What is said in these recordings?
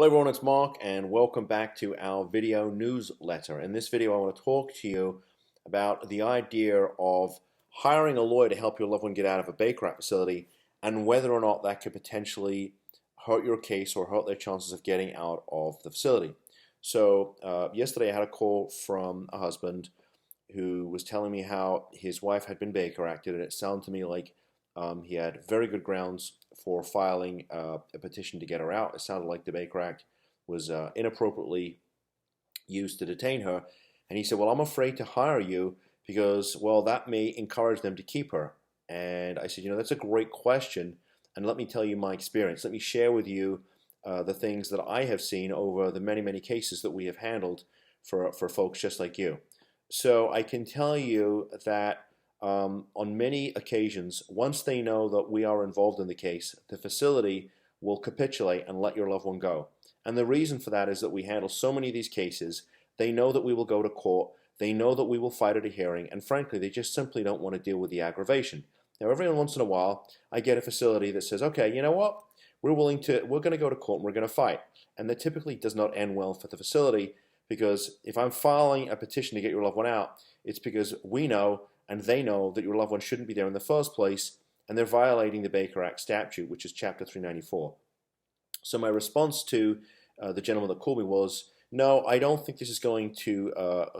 Hello everyone, it's Mark and welcome back to our video newsletter. In this video I want to talk to you about the idea of hiring a lawyer to help your loved one get out of a Baker Act facility and whether or not that could potentially hurt your case or hurt their chances of getting out of the facility. So yesterday I had a call from a husband who was telling me how his wife had been Baker Acted, and it sounded to me like he had very good grounds for filing a petition to get her out. It sounded like the Baker Act was inappropriately used to detain her. And he said, well, I'm afraid to hire you because, well, that may encourage them to keep her. And I said, that's a great question. And let me tell you my experience. Let me share with you the things that I have seen over the many, many cases that we have handled for folks just like you. So I can tell you that on many occasions, once they know that we are involved in the case, the facility will capitulate and let your loved one go. And the reason for that is that we handle so many of these cases. They know that we will go to court. They know that we will fight at a hearing. And frankly, they just simply don't want to deal with the aggravation. Now, every once in a while, I get a facility that says, okay, you know what? We're going to go to court and we're going to fight. And that typically does not end well for the facility, because if I'm filing a petition to get your loved one out, it's because we know and they know that your loved one shouldn't be there in the first place, and they're violating the Baker Act statute, which is Chapter 394. So my response to the gentleman that called me was, no, I don't think this is going to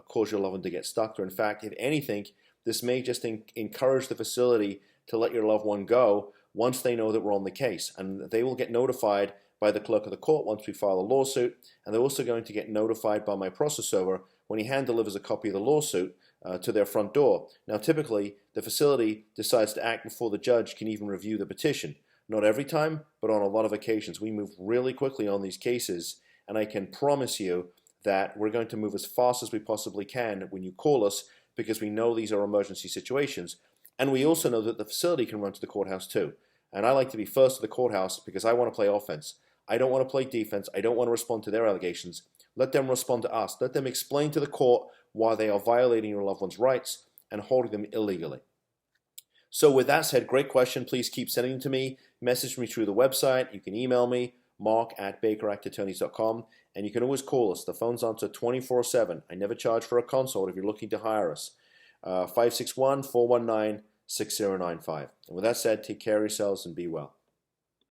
cause your loved one to get stuck. Or in fact, if anything, this may just encourage the facility to let your loved one go once they know that we're on the case. And they will get notified by the clerk of the court once we file a lawsuit, and they're also going to get notified by my process server when he hand delivers a copy of the lawsuit to their front door. Now, typically, the facility decides to act before the judge can even review the petition. Not every time, but on a lot of occasions. We move really quickly on these cases, and I can promise you that we're going to move as fast as we possibly can when you call us, because we know these are emergency situations. And we also know that the facility can run to the courthouse too. And I like to be first to the courthouse because I want to play offense. I don't want to play defense. I don't want to respond to their allegations. Let them respond to us. Let them explain to the court why they are violating your loved one's rights and holding them illegally. So with that said, great question. Please keep sending them to me. Message me through the website. You can email me, mark@bakeractattorneys.com, and you can always call us. The phone's answer 24/7. I never charge for a consult if you're looking to hire us. 561-419-6095. And with that said, take care of yourselves and be well.